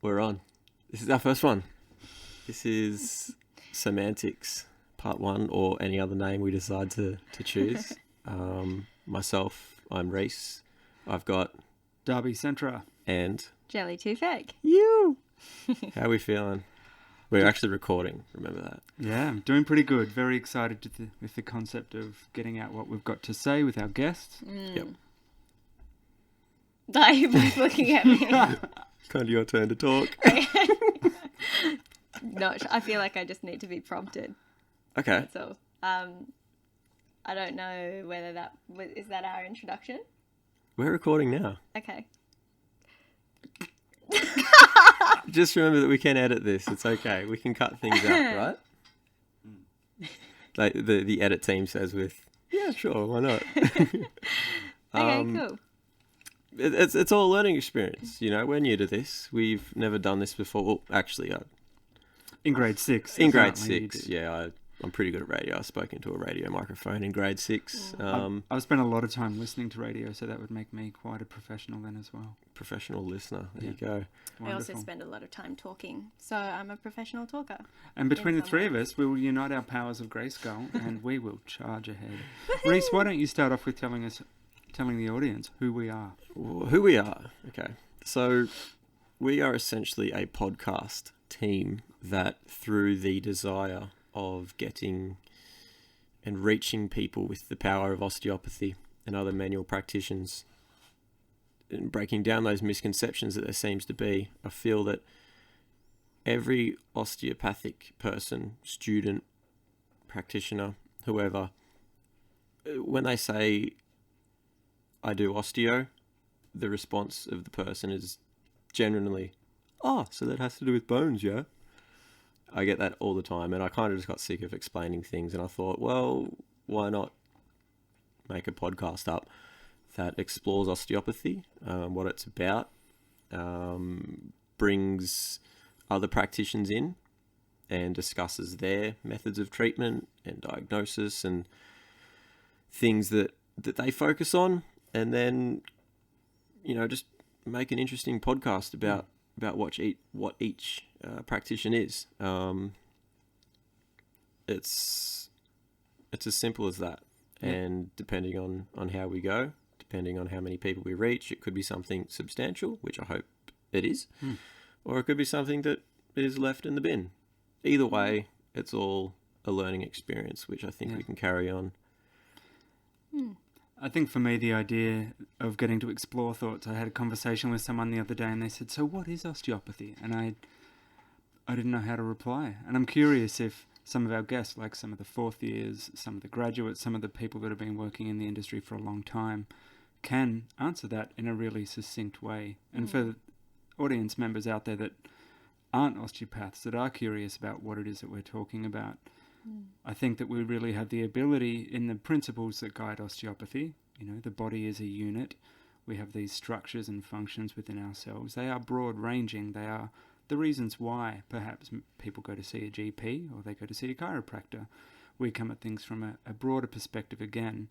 We're on. This is our first one. This is Semantics Part 1, or any other name we decide to choose. Myself, I'm Rhys. I've got Darby, Centra. And Jelly Tupek. you. How are we feeling? We're actually recording, remember that. Yeah, I'm doing pretty good. Very excited with the concept of getting out what we've got to say with our guests. Yep. Darby's looking at me. Kind of your turn to talk. I feel like I just need to be prompted. Okay. That's all. I don't know whether is that our introduction? We're recording now. Okay. Just remember that we can edit this. It's okay. We can cut things out, right? Like the edit team says yeah, sure, why not? Okay, cool. It's all a learning experience. You know, we're new to this. We've never done this before. Well, actually, in grade 6. In grade 6, yeah. I'm pretty good at radio. I've spoken to a radio microphone in grade 6. I've spent a lot of time listening to radio, so that would make me quite a professional then as well. Professional listener. There you go. Wonderful. I also spend a lot of time talking, so I'm a professional talker. And between the three of us, we will unite our powers of Grayskull and we will charge ahead. Rhys, why don't you start off with telling the audience who we are? Who we are. Okay. So we are essentially a podcast team that, through the desire of getting and reaching people with the power of osteopathy and other manual practitioners, and breaking down those misconceptions that there seems to be, I feel that every osteopathic person, student, practitioner, whoever, when they say, I do osteo, the response of the person is generally, oh, so that has to do with bones, yeah? I get that all the time, and I kind of just got sick of explaining things, and I thought, well, why not make a podcast up that explores osteopathy, what it's about, brings other practitioners in and discusses their methods of treatment and diagnosis and things that they focus on, and then, you know, just make an interesting podcast about what each practitioner is. It's as simple as that. Yeah. And depending on how we go, depending on how many people we reach, it could be something substantial, which I hope it is, or it could be something that is left in the bin. Either way, it's all a learning experience, which I think we can carry on. I think for me, the idea of getting to explore thoughts, I had a conversation with someone the other day and they said, so what is osteopathy? And I didn't know how to reply. And I'm curious if some of our guests, like some of the fourth years, some of the graduates, some of the people that have been working in the industry for a long time, can answer that in a really succinct way. And for audience members out there that aren't osteopaths, that are curious about what it is that we're talking about, I think that we really have the ability in the principles that guide osteopathy. You know, the body is a unit. We have these structures and functions within ourselves. They are broad-ranging. They are the reasons why perhaps people go to see a GP or they go to see a chiropractor. We come at things from a broader perspective again.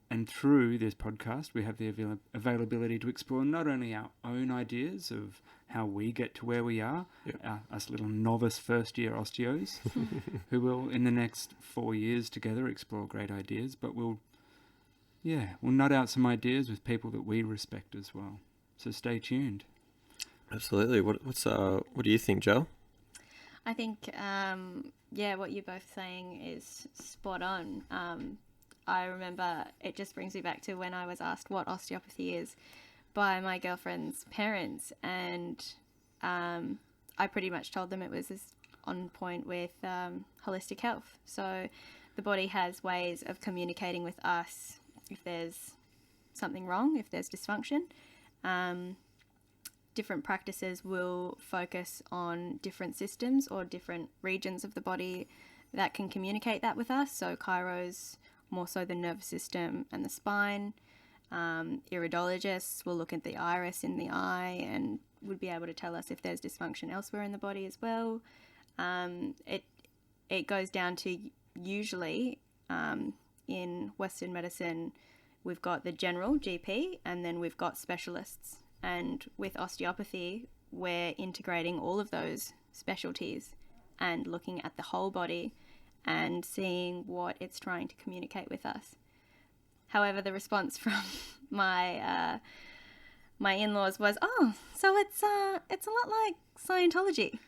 And through this podcast, we have the availability to explore not only our own ideas of how we get to where we are, us little novice first-year osteos, who will, in the next 4 years together, explore great ideas, but we'll nut out some ideas with people that we respect as well. So stay tuned. Absolutely. What do you think, Joe? I think, what you're both saying is spot on. I remember it just brings me back to when I was asked what osteopathy is by my girlfriend's parents, and I pretty much told them it was on point with holistic health. So the body has ways of communicating with us if there's something wrong, if there's dysfunction. Different practices will focus on different systems or different regions of the body that can communicate that with us. So chiros, more so the nervous system and the spine. Iridologists will look at the iris in the eye and would be able to tell us if there's dysfunction elsewhere in the body as well. It goes down to, usually in Western medicine, we've got the general GP and then we've got specialists. And with osteopathy, we're integrating all of those specialties and looking at the whole body and seeing what it's trying to communicate with us. However, the response from my my in-laws was, "Oh, so it's a lot like Scientology."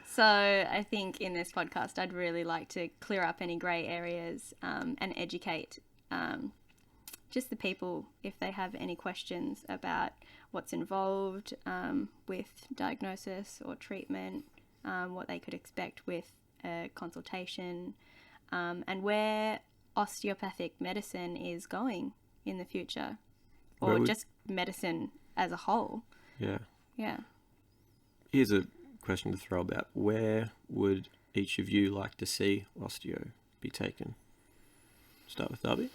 So I think in this podcast, I'd really like to clear up any grey areas and educate just the people if they have any questions about what's involved with diagnosis or treatment, what they could expect with a consultation, and where osteopathic medicine is going in the future, or just medicine as a whole. Yeah. Yeah. Here's a question to throw about. Where would each of you like to see osteo be taken? Start with Darby.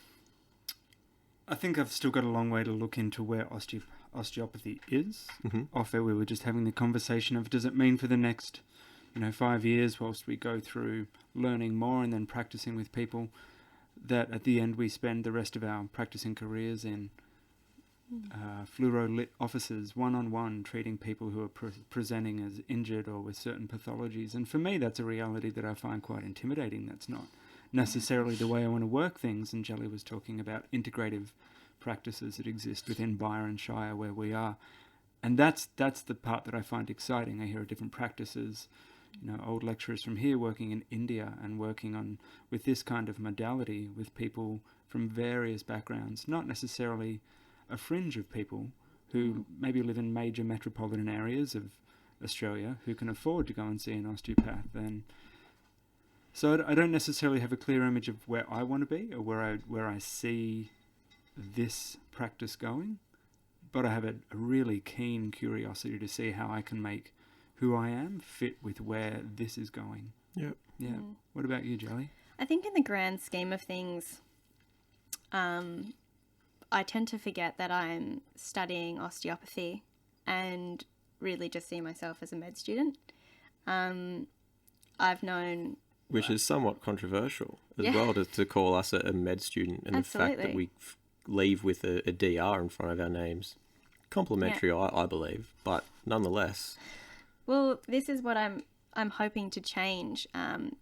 I think I've still got a long way to look into where osteopathy is. Mm-hmm. Off air, we were just having the conversation of, does it mean for the next 5 years, whilst we go through learning more and then practicing with people, that at the end we spend the rest of our practicing careers in fluoro-lit offices, one-on-one, treating people who are presenting as injured or with certain pathologies. And for me, that's a reality that I find quite intimidating. That's not necessarily the way I want to work things. And Jelly was talking about integrative practices that exist within Byron Shire where we are. And that's the part that I find exciting. I hear of different practices, old lecturers from here working in India and working on with this kind of modality with people from various backgrounds, not necessarily a fringe of people who maybe live in major metropolitan areas of Australia who can afford to go and see an osteopath. And so I don't necessarily have a clear image of where I want to be or where I see this practice going, but I have a really keen curiosity to see how I can make who I am fit with where this is going. Yep. Yeah. What about you, Jelly? I think in the grand scheme of things, I tend to forget that I'm studying osteopathy and really just see myself as a med student. I've known... Which is somewhat controversial as well to call us a med student, and Absolutely. the fact that we leave with a DR in front of our names. Complimentary, I believe, but nonetheless. Well, this is what I'm hoping to change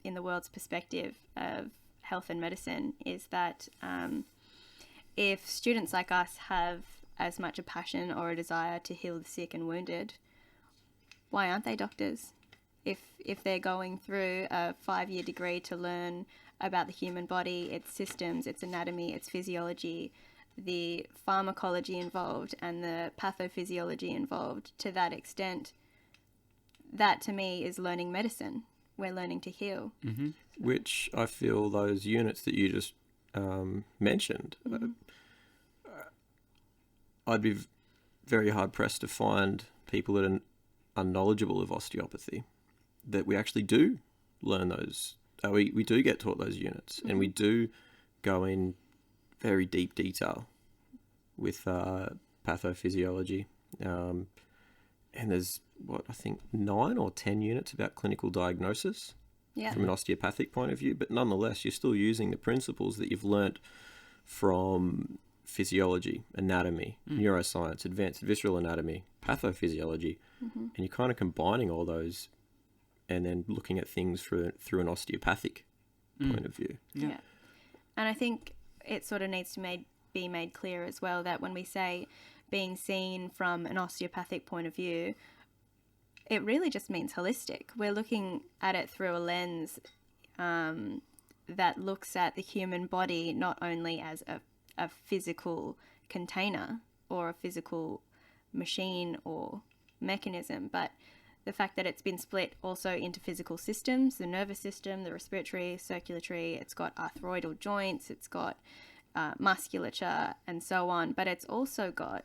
in the world's perspective of health and medicine, is that if students like us have as much a passion or a desire to heal the sick and wounded, why aren't they doctors? If they're going through a 5-year degree to learn about the human body, its systems, its anatomy, its physiology, the pharmacology involved and the pathophysiology involved to that extent, that to me is learning medicine. We're learning to heal. Mm-hmm. Which I feel those units that you just mentioned, I'd be very hard pressed to find people that are knowledgeable of osteopathy, that we actually do learn those. We do get taught those units, and we do go in very deep detail with pathophysiology. And there's, I think 9 or 10 units about clinical diagnosis from an osteopathic point of view. But nonetheless, you're still using the principles that you've learnt from physiology, anatomy, neuroscience, advanced visceral anatomy, pathophysiology, and you're kind of combining all those and then looking at things through an osteopathic point of view. Yeah. And I think it sort of needs to be made clear as well that when we say being seen from an osteopathic point of view, it really just means holistic. We're looking at it through a lens that looks at the human body not only as a physical container or a physical machine or mechanism, but the fact that it's been split also into physical systems, the nervous system, the respiratory, circulatory, it's got arthroidal joints, it's got musculature and so on, but it's also got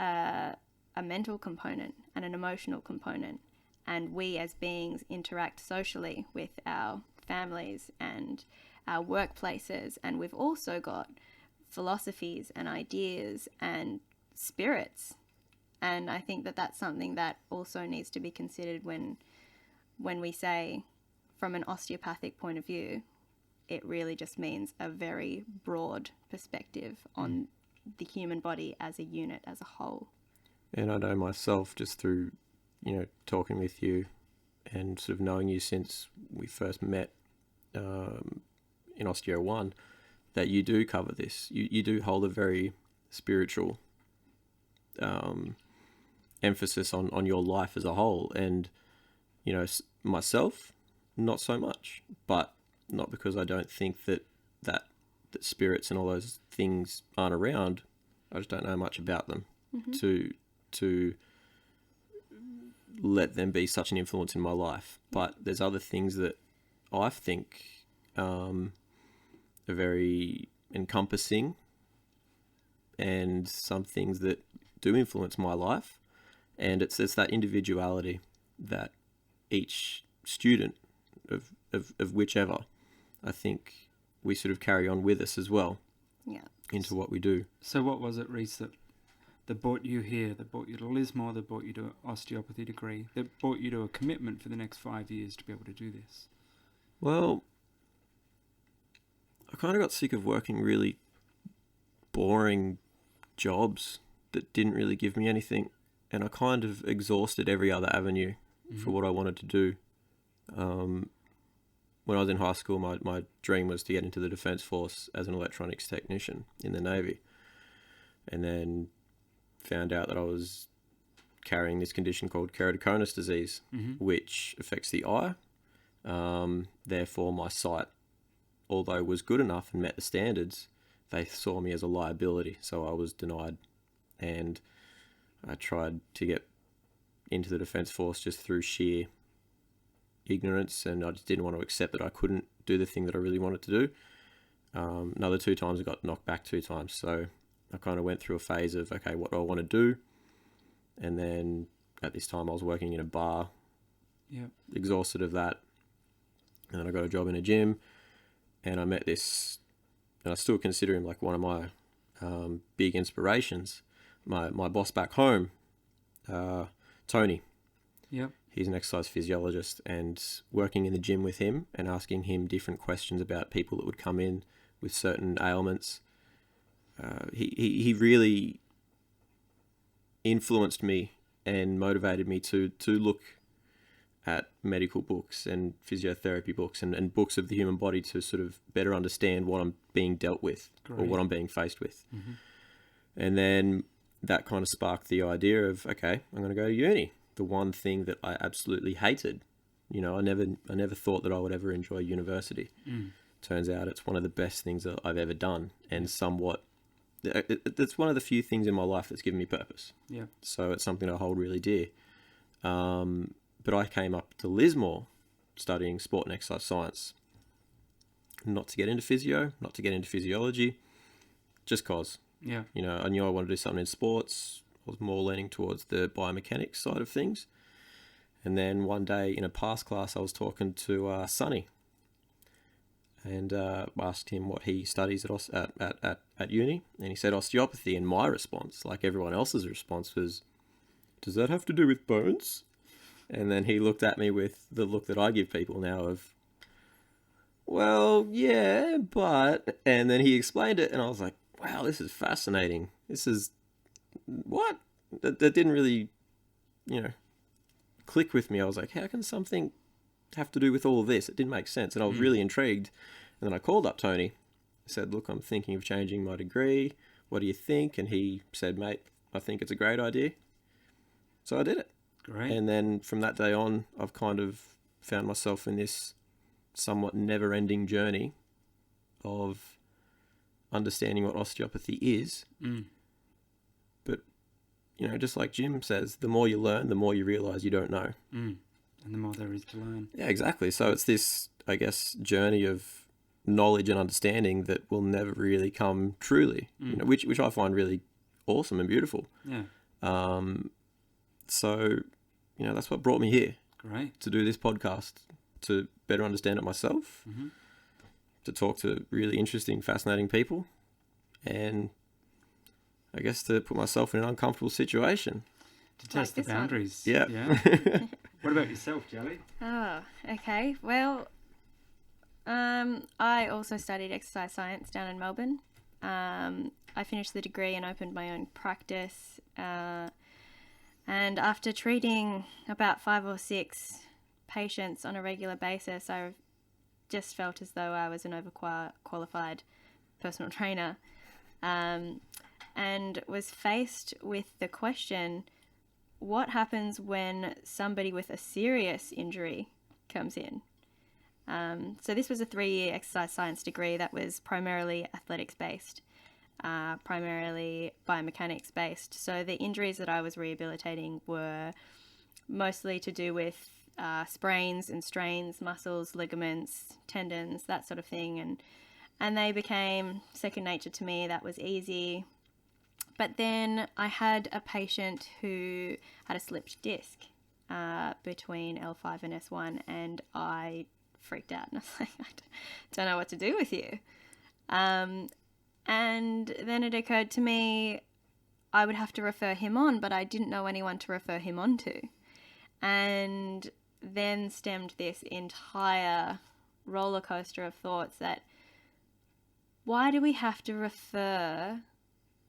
a mental component and an emotional component, and we as beings interact socially with our families and our workplaces, and we've also got philosophies and ideas and spirits, and I think that that's something that also needs to be considered when we say from an osteopathic point of view, it really just means a very broad perspective on the human body as a unit, as a whole. And I know myself just through, talking with you and sort of knowing you since we first met in Osteo 1, that you do cover this. You do hold a very spiritual emphasis on your life as a whole. And, myself, not so much. But not because I don't think that spirits and all those things aren't around. I just don't know much about them to let them be such an influence in my life. But there's other things that I think are very encompassing, and some things that do influence my life. And it's that individuality that each student of whichever, I think we sort of carry on with us as well. Yeah. Into what we do. So what was it, Rhys, that brought you here, that brought you to Lismore, that brought you to an osteopathy degree, that brought you to a commitment for the next 5 years to be able to do this? Well, I kind of got sick of working really boring jobs that didn't really give me anything, and I kind of exhausted every other avenue for what I wanted to do. When I was in high school, my dream was to get into the Defence Force as an electronics technician in the Navy, and then found out that I was carrying this condition called keratoconus disease, which affects the eye. Therefore, my sight, although was good enough and met the standards, they saw me as a liability, so I was denied. And I tried to get into the Defence Force just through sheer ignorance, and I just didn't want to accept that I couldn't do the thing that I really wanted to do. Another 2 times I got knocked back 2 times, so I kind of went through a phase of, okay, what do I want to do? And then at this time I was working in a bar, exhausted of that, and then I got a job in a gym, and I met this, and I still consider him like one of my big inspirations, my boss back home, Tony. Yep. He's an exercise physiologist, and working in the gym with him and asking him different questions about people that would come in with certain ailments, he really influenced me and motivated me to look at medical books and physiotherapy books and books of the human body to sort of better understand what I'm being dealt with. Great. Or what I'm being faced with. And then that kind of sparked the idea of, okay, I'm going to go to uni. The one thing that I absolutely hated. I never thought that I would ever enjoy university. Turns out it's one of the best things that I've ever done, and somewhat, it's one of the few things in my life that's given me purpose. Yeah. So it's something I hold really dear. But I came up to Lismore studying sport and exercise science, not to get into physio, not to get into physiology, just cause. Yeah. I knew I wanted to do something in sports. I was more leaning towards the biomechanics side of things. And then one day in a past class, I was talking to Sonny, and asked him what he studies at uni, and he said osteopathy. And my response, like everyone else's response, was, "Does that have to do with bones?" And then he looked at me with the look that I give people now of, "Well, yeah, but..." And then he explained it, and I was like, "Wow, this is fascinating. This is what?" That didn't really, click with me. I was like, how can something have to do with all of this? It didn't make sense, and I was really intrigued. And then I called up Tony. I said, "Look, I'm thinking of changing my degree. What do you think?" And he said, "Mate, I think it's a great idea." So I did it. Great. And then from that day on, I've kind of found myself in this somewhat never-ending journey of understanding what osteopathy is. But, just like Jim says, the more you learn, the more you realise you don't know. And the more there is to learn. Yeah, exactly. So it's this, I guess, journey of knowledge and understanding that will never really come truly, which I find really awesome and beautiful. Yeah. So, that's what brought me here. Great. To do this podcast, to better understand it myself, to talk to really interesting, fascinating people, and I guess to put myself in an uncomfortable situation. To test the boundaries. Yeah. What about yourself, Jelly? Oh, okay. Well, I also studied exercise science down in Melbourne. I finished the degree and opened my own practice. And after treating about 5 or 6 patients on a regular basis, I just felt as though I was an overqualified personal trainer, and was faced with the question, what happens when somebody with a serious injury comes in? So this was a 3-year exercise science degree that was primarily athletics based, primarily biomechanics based. So the injuries that I was rehabilitating were mostly to do with sprains and strains, muscles, ligaments, tendons, that sort of thing. And they became second nature to me. That was easy. But then I had a patient who had a slipped disc between L5 and S1, and I freaked out. And I was like, I don't know what to do with you. And then it occurred to me I would have to refer him on, but I didn't know anyone to refer him on to. And then stemmed this entire roller coaster of thoughts that, why do we have to refer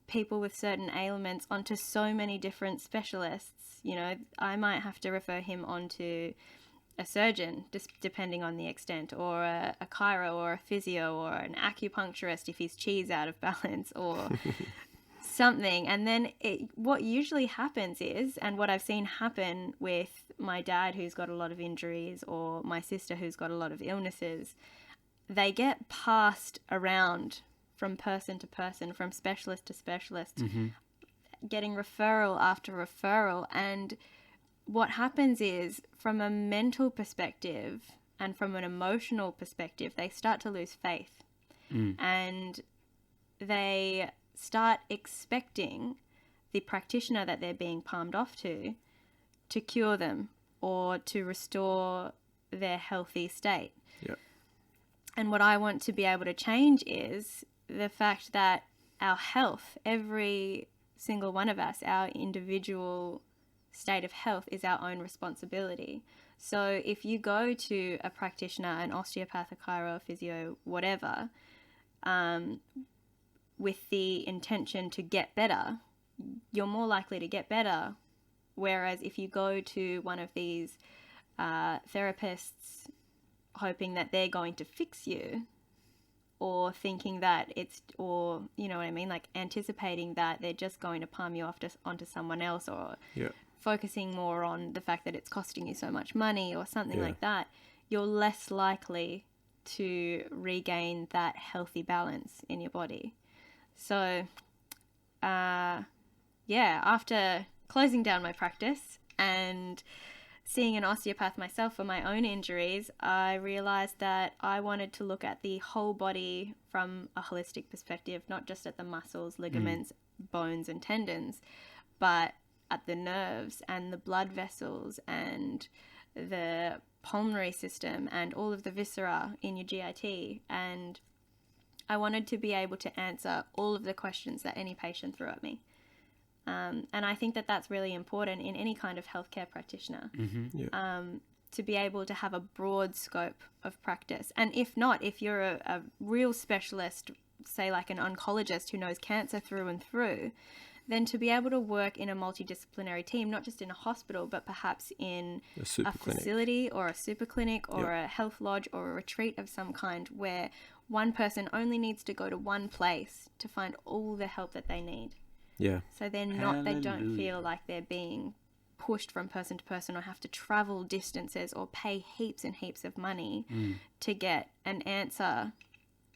people with certain ailments onto so many different specialists? You know, I might have to refer him onto a surgeon, just depending on the extent, or a chiro, or a physio, or an acupuncturist if his chi's out of balance, or something. And then what usually happens is, and what I've seen happen with my dad who's got a lot of injuries, or my sister who's got a lot of illnesses, they get passed around from person to person, from specialist to specialist, getting referral after referral. And what happens is, from a mental perspective and from an emotional perspective, they start to lose faith. And they start expecting the practitioner that they're being palmed off to cure them or to restore their healthy state. Yeah. And what I want to be able to change is the fact that our health, every single one of us, our individual state of health is our own responsibility. So if you go to a practitioner, an osteopath, a chiro, a physio, whatever, with the intention to get better, you're more likely to get better. Whereas if you go to one of these therapists hoping that they're going to fix you, or thinking that it's, or, you know what I mean, like anticipating that they're just going to palm you off onto someone else, or focusing more on the fact that it's costing you so much money or something like that, you're less likely to regain that healthy balance in your body. So, after closing down my practice and seeing an osteopath myself for my own injuries, I realized that I wanted to look at the whole body from a holistic perspective, not just at the muscles, ligaments, bones and tendons, but at the nerves and the blood vessels and the pulmonary system and all of the viscera in your GIT. And I wanted to be able to answer all of the questions that any patient threw at me. And I think that that's really important in any kind of healthcare practitioner, to be able to have a broad scope of practice. And if not, if you're a real specialist, say like an oncologist who knows cancer through and through, then to be able to work in a multidisciplinary team, not just in a hospital, but perhaps in a facility or a super clinic or a health lodge or a retreat of some kind, where one person only needs to go to one place to find all the help that they need. Yeah. So they're not, they don't feel like they're being pushed from person to person, or have to travel distances or pay heaps and heaps of money to get an answer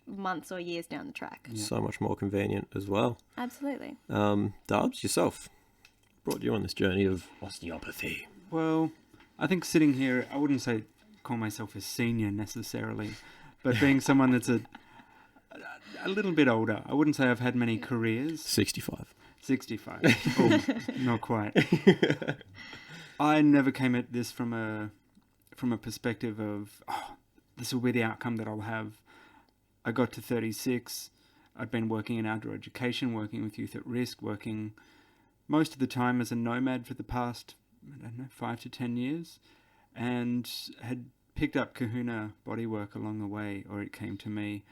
months or years down the track. So much more convenient as well. Absolutely. Darbs, yourself, brought you on this journey of osteopathy. Well, I think sitting here, I wouldn't say call myself a senior necessarily, but being someone that's a little bit older, I wouldn't say I've had many careers. 65. Oh, not quite. I never came at this from a perspective of, this will be the outcome that I'll have. I got to 36. I'd been working in outdoor education, working with youth at risk, working most of the time as a nomad for the past, 5 to 10 years, and had picked up kahuna bodywork along the way, or it came to me,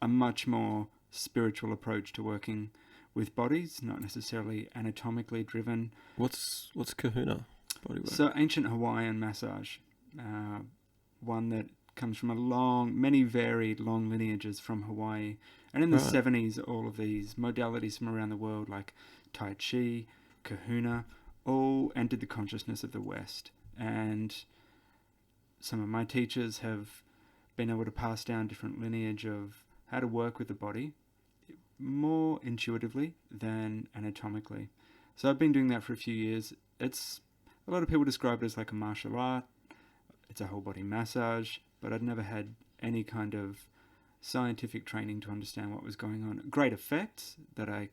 a much more spiritual approach to working with bodies, not necessarily anatomically driven. What's kahuna bodywork? So ancient Hawaiian massage, one that comes from many varied long lineages from Hawaii. And in the Right. 70s, all of these modalities from around the world, like Tai Chi, kahuna, all entered the consciousness of the West. And some of my teachers have been able to pass down different lineage of how to work with the body more intuitively than anatomically. So I've been doing that for a few years. A lot of people describe it as like a martial art. It's a whole body massage, but I'd never had any kind of scientific training to understand what was going on. Great effects that I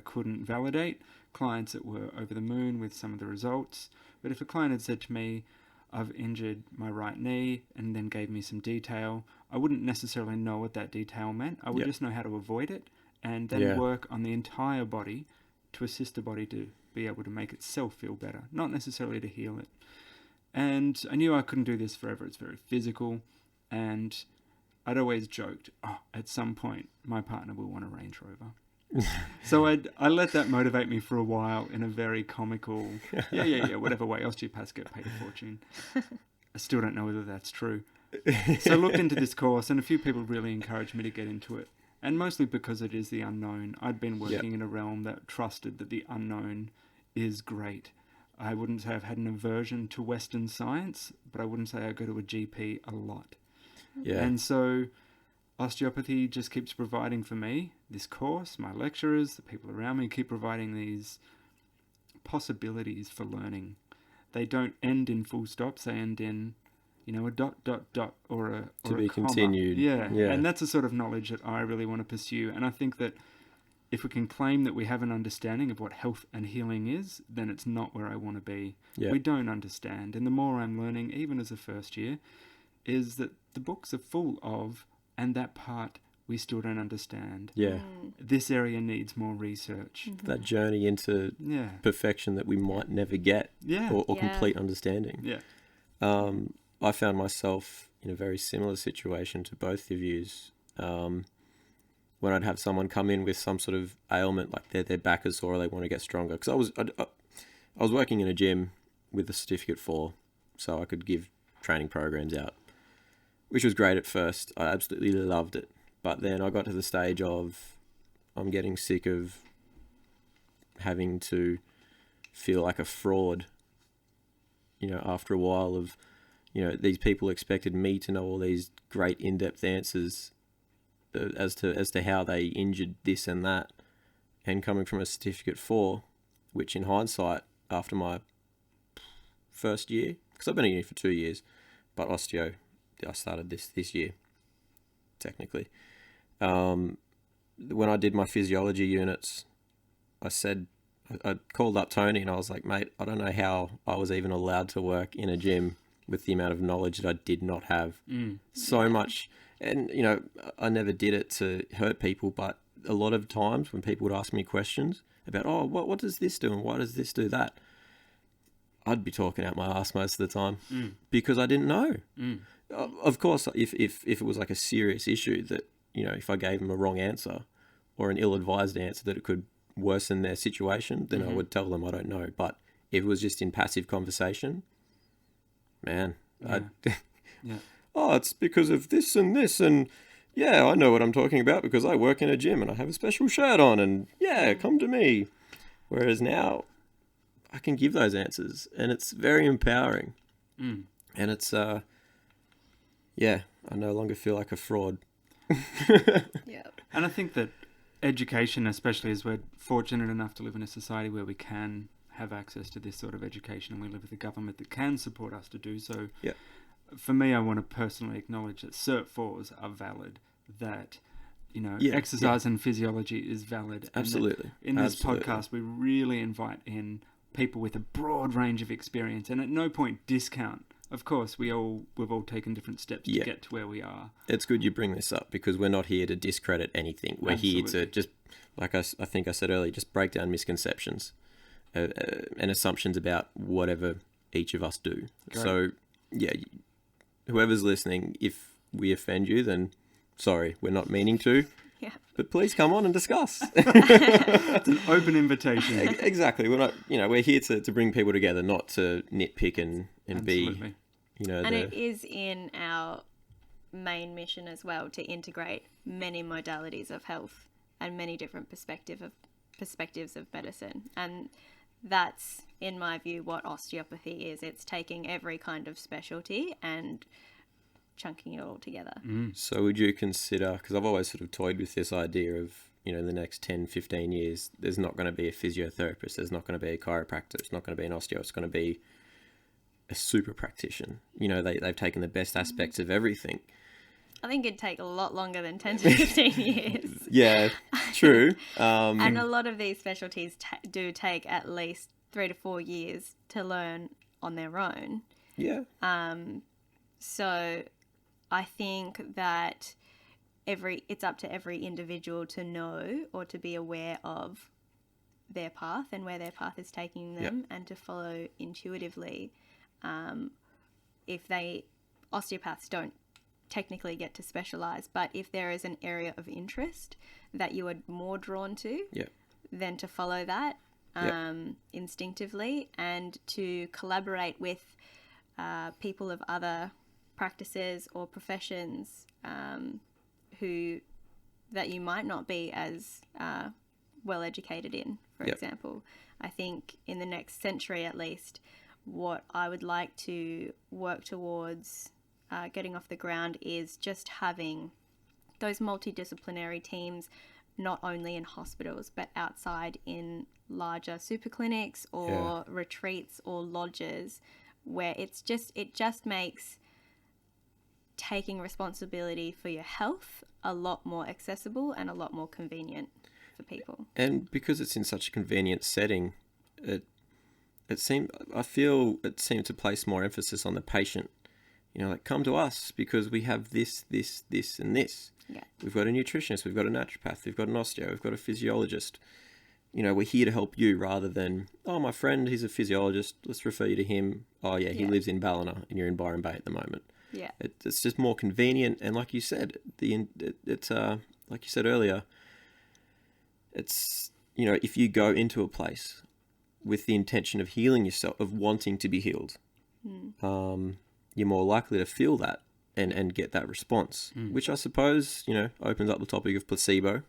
couldn't validate. Clients that were over the moon with some of the results. But if a client had said to me, I've injured my right knee, and then gave me some detail, I wouldn't necessarily know what that detail meant. I would just know how to avoid it, and then work on the entire body to assist the body to be able to make itself feel better, not necessarily to heal it. And I knew I couldn't do this forever. It's very physical, and I'd always joked, at some point my partner will want a Range Rover. So I let that motivate me for a while in a very comical, whatever way. Osteopaths get paid a fortune. I still don't know whether that's true. So I looked into this course, and a few people really encouraged me to get into it. And mostly because it is the unknown. I'd been working in a realm that trusted that the unknown is great. I wouldn't say I've had an aversion to Western science, but I wouldn't say I go to a GP a lot. Yeah. And so osteopathy just keeps providing for me this course. My lecturers, the people around me keep providing these possibilities for learning. They don't end in full stops. They end in, a ... or a to be comma. continued. Yeah. Yeah. And that's the sort of knowledge that I really want to pursue. And I think that if we can claim that we have an understanding of what health and healing is, then it's not where I want to be. Yeah. We don't understand. And the more I'm learning, even as a first year, is that the books are full of, and that part we still don't understand. Yeah. This area needs more research. That journey into perfection that we might never get or complete understanding. Yeah. I found myself in a very similar situation to both of yous. When I'd have someone come in with some sort of ailment, like their back is sore or they want to get stronger. Because I was working in a gym with a certificate for, so I could give training programs out, which was great at first. I absolutely loved it. But then I got to the stage of I'm getting sick of having to feel like a fraud, after a while of, these people expected me to know all these great in-depth answers as to how they injured this and that. And coming from a certificate for, which in hindsight, after my first year, because I've been in uni for 2 years, but osteo, I started this year, technically. When I did my physiology units, I called up Tony and I was like, mate, I don't know how I was even allowed to work in a gym with the amount of knowledge that I did not have. So much. And, I never did it to hurt people, but a lot of times when people would ask me questions about, what does this do and why does this do that? I'd be talking out my ass most of the time because I didn't know. Of course, if it was like a serious issue that, if I gave them a wrong answer or an ill-advised answer that it could worsen their situation, then I would tell them I don't know. But if it was just in passive conversation, man, it's because of this and this, and I know what I'm talking about because I work in a gym and I have a special shirt on, and come to me. Whereas now I can give those answers and it's very empowering. And it's I no longer feel like a fraud. And I think that education, especially as we're fortunate enough to live in a society where we can have access to this sort of education and we live with a government that can support us to do so. For me, I want to personally acknowledge that Cert 4s are valid, that exercise and physiology is valid. Absolutely. In this podcast, we really invite in people with a broad range of experience and at no point discount. Of course, we've all taken different steps to get to where we are. It's good you bring this up because we're not here to discredit anything. We're here to just, like I think I said earlier, just break down misconceptions and assumptions about whatever each of us do. Great. So, whoever's listening, if we offend you, then sorry, we're not meaning to. Yeah. But please come on and discuss. It's an open invitation. Exactly. We're not, we're here to bring people together, not to nitpick and be, Absolutely. And it is in our main mission as well to integrate many modalities of health and many different perspectives of medicine. And that's, in my view, what osteopathy is. It's taking every kind of specialty and chunking it all together. So would you consider, because I've always sort of toyed with this idea of, in the next 10, 15 years, there's not going to be a physiotherapist, there's not going to be a chiropractor, it's not going to be an osteo, it's going to be a super practitioner. They've taken the best aspects of everything. I think it'd take a lot longer than 10 to 15 years. Yeah, true. And a lot of these specialties do take at least 3 to 4 years to learn on their own. Yeah. So I think that it's up to every individual to know or to be aware of their path and where their path is taking them, and to follow intuitively. Osteopaths don't technically get to specialize, but if there is an area of interest that you are more drawn to, then to follow that instinctively, and to collaborate with people of other practices or professions that you might not be as well educated in, for example. I think in the next century at least, what I would like to work towards getting off the ground is just having those multidisciplinary teams, not only in hospitals but outside in larger super clinics or retreats or lodges, where it just makes taking responsibility for your health a lot more accessible and a lot more convenient for people. And because it's in such a convenient setting, I feel it seemed to place more emphasis on the patient. Come to us because we have this, and this. Yeah. We've got a nutritionist, we've got a naturopath, we've got an osteo, we've got a physiologist. We're here to help you, rather than, oh, my friend, he's a physiologist, let's refer you to him. Oh, yeah, he lives in Ballina and you're in Byron Bay at the moment. Yeah. It's just more convenient. And like you said, like you said earlier, it's, if you go into a place with the intention of healing yourself, of wanting to be healed, you're more likely to feel that and get that response, which I suppose, opens up the topic of placebo,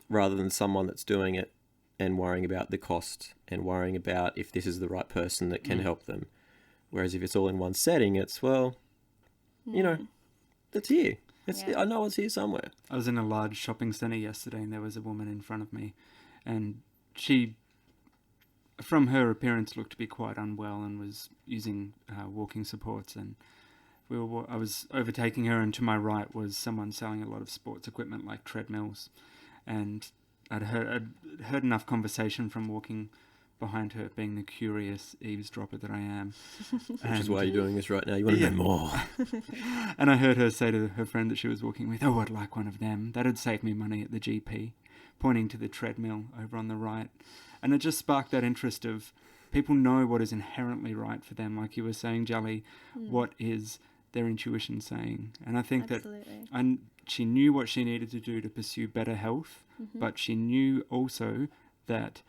rather than someone that's doing it and worrying about the cost and worrying about if this is the right person that can help them. Whereas if it's all in one setting, it's, it's here. I know it's here somewhere. I was in a large shopping centre yesterday and there was a woman in front of me, and she, from her appearance, looked to be quite unwell and was using walking supports, and I was overtaking her, and to my right was someone selling a lot of sports equipment like treadmills, and I'd heard enough conversation from walking behind her, being the curious eavesdropper that I am. Which is why you're doing this right now. You want to know more. And I heard her say to her friend that she was walking with, oh, I'd like one of them. That'd save me money at the GP, pointing to the treadmill over on the right. And it just sparked that interest of people know what is inherently right for them. Like you were saying, Jolly, what is their intuition saying? And I think that she knew what she needed to do to pursue better health, but she knew also that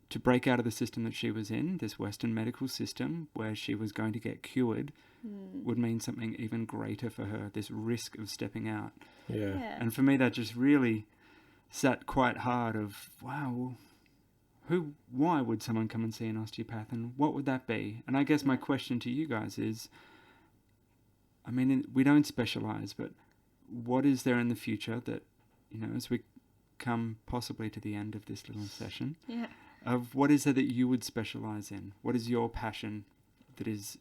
to break out of the system that she was in, this Western medical system where she was going to get cured, would mean something even greater for her, this risk of stepping out. Yeah. And for me, that just really sat quite hard of, wow, why would someone come and see an osteopath, and what would that be? And I guess my question to you guys is, I mean, we don't specialize, but what is there in the future that, as we come possibly to the end of this little session, of what is it that you would specialize in? What is your passion that is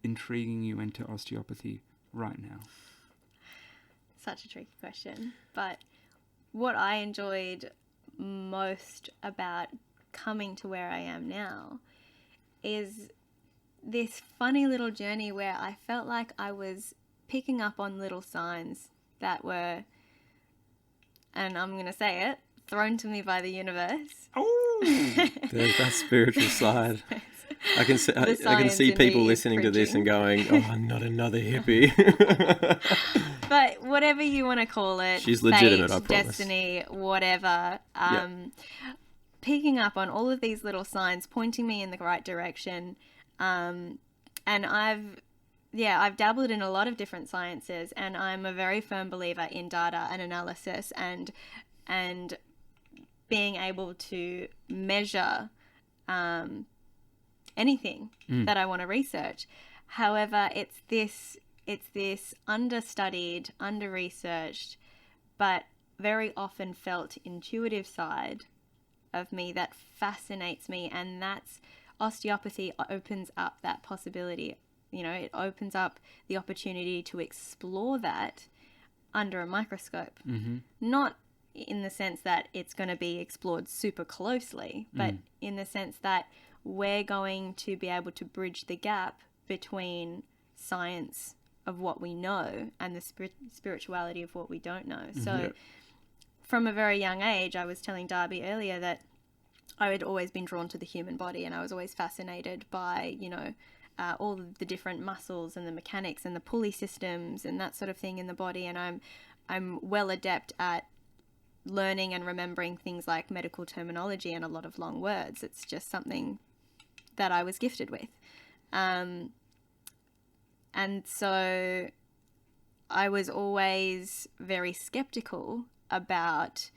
intriguing you into osteopathy right now? Such a tricky question. But what I enjoyed most about coming to where I am now is this funny little journey where I felt like I was picking up on little signs that were, and I'm going to say it, thrown to me by the universe. Oh! There's that spiritual side. I can see people listening to this and going, oh, not another hippie. But whatever you want to call it, She's legitimate, fate, I promise. destiny, whatever. Picking up on all of these little signs, pointing me in the right direction. And I've dabbled in a lot of different sciences, and I'm a very firm believer in data and analysis and being able to measure anything that I want to research. However, it's this understudied, under-researched, but very often felt intuitive side of me that fascinates me, and that's osteopathy opens up that possibility. You know, it opens up the opportunity to explore that under a microscope. Not in the sense that it's going to be explored super closely, but in the sense that we're going to be able to bridge the gap between science of what we know and the spirituality of what we don't know. So from a very young age, I was telling Darby earlier that I had always been drawn to the human body, and I was always fascinated by, you know, all of the different muscles and the mechanics and the pulley systems and that sort of thing in the body. And I'm well adept at learning and remembering things like medical terminology and a lot of long words. It's just something that I was gifted with. And so I was always very skeptical about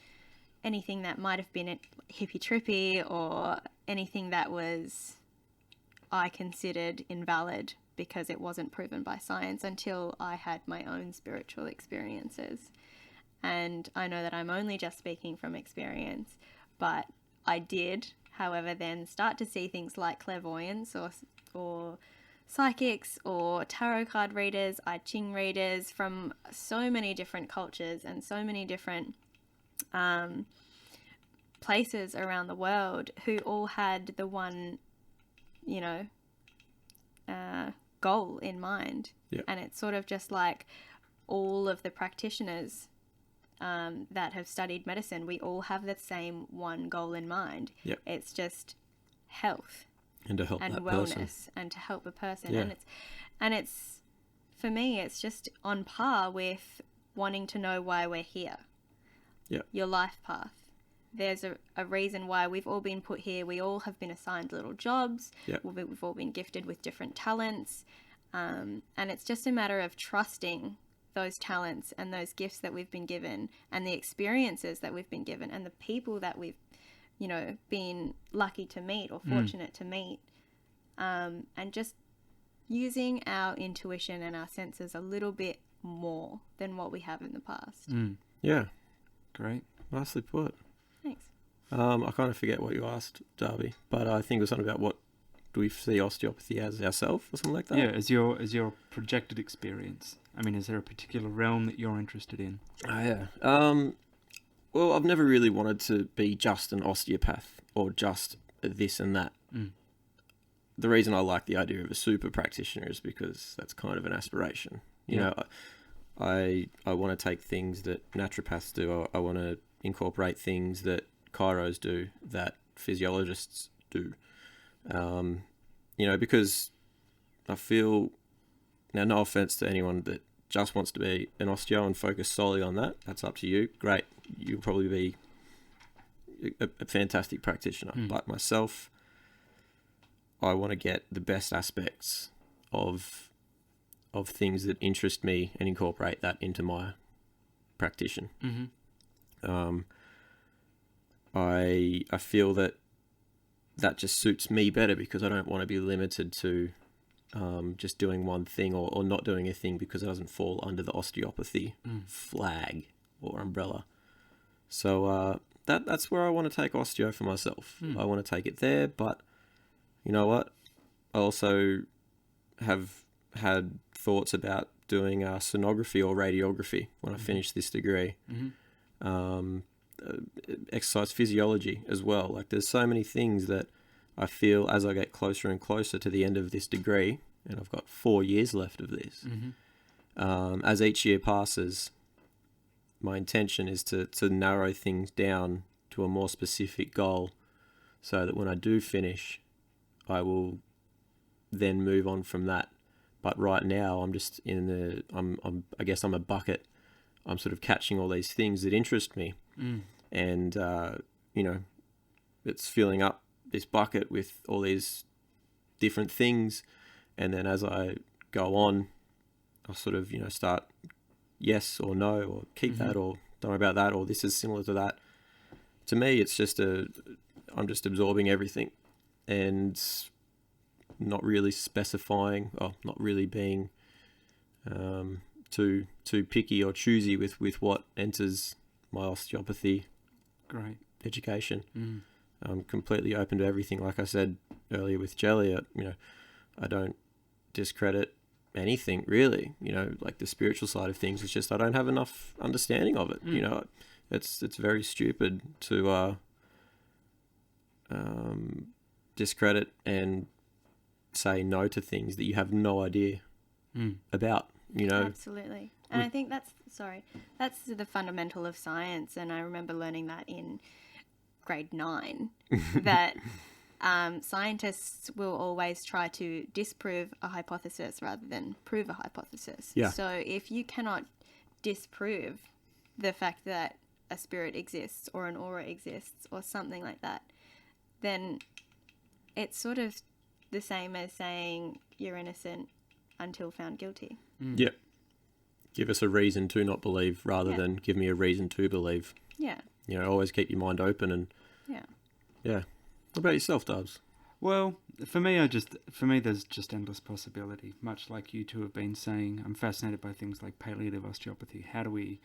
anything that might have been hippy trippy or anything that was I considered invalid because it wasn't proven by science until I had my own spiritual experiences. And I know that I'm only just speaking from experience, but I did, however, then start to see things like clairvoyance or psychics or tarot card readers, I Ching readers from so many different cultures and so many different places around the world who all had the one, you know, goal in mind. Yeah. And it's sort of just like all of the practitioners that have studied medicine, we all have the same one goal in mind. Yeah. It's just health And to help and that wellness person. and to help a person. Yeah. And it's for me, it's just on par with wanting to know why we're here. Yeah. Your life path. There's a reason why we've all been put here. We all have been assigned little jobs. Yeah. We've all been gifted with different talents. And it's just a matter of trusting those talents and those gifts that we've been given and the experiences that we've been given and the people that we've, you know, been lucky to meet or fortunate to meet. And just using our intuition and our senses a little bit more than what we have in the past. Yeah. Great. Nicely put. Thanks. I kind of forget what you asked, Darby, but I think it was something about what do we see osteopathy as ourselves or something like that? Yeah, as your projected experience. I mean, is there a particular realm that you're interested in? Oh, yeah. Well, I've never really wanted to be just an osteopath or just this and that. The reason I like the idea of a super practitioner is because that's kind of an aspiration. You know, I want to take things that naturopaths do. I want to incorporate things that chiros do, that physiologists do. You know, because I feel, now no offense to anyone that just wants to be an osteo and focus solely on that. That's up to you. Great. You'll probably be a fantastic practitioner. But myself, I want to get the best aspects of things that interest me and incorporate that into my practitioner. I feel that just suits me better because I don't want to be limited to just doing one thing or not doing a thing because it doesn't fall under the osteopathy flag or umbrella. So that's where I want to take osteo for myself. I want to take it there, but you know what? I also have had thoughts about doing sonography or radiography when I finish this degree. Exercise physiology as well. Like there's so many things that I feel as I get closer and closer to the end of this degree, and I've got 4 years left of this. As each year passes, my intention is to narrow things down to a more specific goal so that when I do finish, I will then move on from that But right now, I'm just I guess I'm a bucket. I'm sort of catching all these things that interest me, and it's filling up this bucket with all these different things, and then as I go on, I'll sort of start yes or no, or keep that, or don't worry about that, or this is similar to that. To me, it's just I'm just absorbing everything, and not really specifying, or not really being too picky or choosy with what enters my osteopathy education. I'm completely open to everything. Like I said earlier with jelly, I don't discredit anything really. Like the spiritual side of things. It's just I don't have enough understanding of it. It's very stupid to discredit and say no to things that you have no idea about. Absolutely. And I think that's the fundamental of science. And I remember learning that in grade 9 that scientists will always try to disprove a hypothesis rather than prove a hypothesis. Yeah. So if you cannot disprove the fact that a spirit exists or an aura exists or something like that, then it's sort of the same as saying you're innocent until found guilty. Yep. Give us a reason to not believe rather than give me a reason to believe. Yeah. Always keep your mind open and yeah. What about yourself, Dubs? Well, for me, there's just endless possibility. Much like you two have been saying, I'm fascinated by things like palliative osteopathy. How do we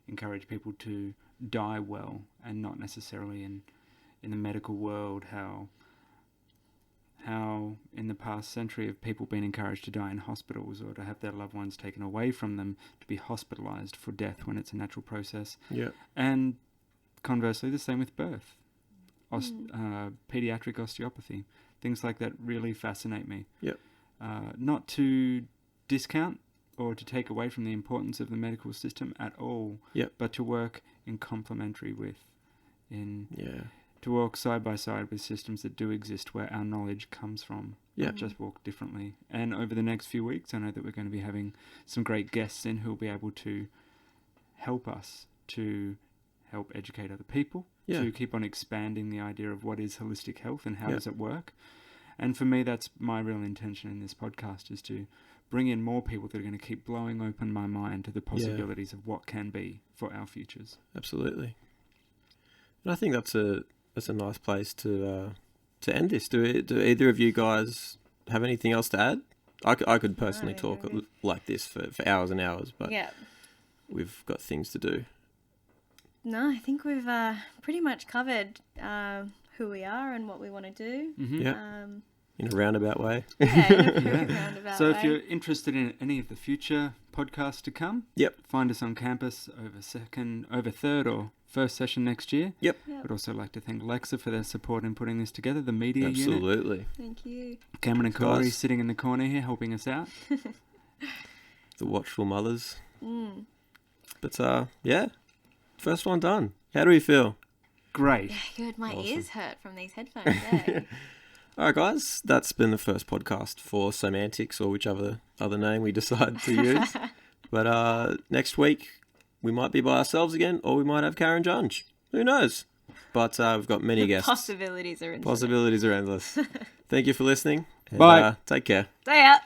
encourage people to die well, and not necessarily in the medical world? How in the past century have people been encouraged to die in hospitals or to have their loved ones taken away from them to be hospitalized for death when it's a natural process? Yeah. And conversely, the same with birth. Pediatric osteopathy. Things like that really fascinate me. Yep. Not to discount or to take away from the importance of the medical system at all, but to work in complementary with, to work side by side with systems that do exist where our knowledge comes from, not just walk differently. And over the next few weeks, I know that we're going to be having some great guests in who will be able to help us to help educate other people, to keep on expanding the idea of what is holistic health and how does it work. And for me, that's my real intention in this podcast, is to bring in more people that are going to keep blowing open my mind to the possibilities of what can be for our futures. Absolutely. And I think that's a nice place to end this. Do either of you guys have anything else to add? I could personally talk like this for hours and hours, but we've got things to do. No, I think we've pretty much covered who we are and what we want to do. In a roundabout way. Yeah, in a very roundabout way. So if you're interested in any of the future podcasts to come, find us on campus over third or first session next year. I'd also like to thank Lexa for their support in putting this together, the media unit. Absolutely. Thank you. Cameron and Corey sitting in the corner here helping us out. The watchful mothers. But first one done. How do we feel? Great. Yeah, good. My ears hurt from these headphones. All right, guys. That's been the first podcast for Semantics, or whichever other name we decide to use. But next week, we might be by ourselves again, or we might have Karen Junge. Who knows? But we've got many guests. Possibilities are endless. Possibilities are endless. Thank you for listening. And, bye. Take care. Stay up.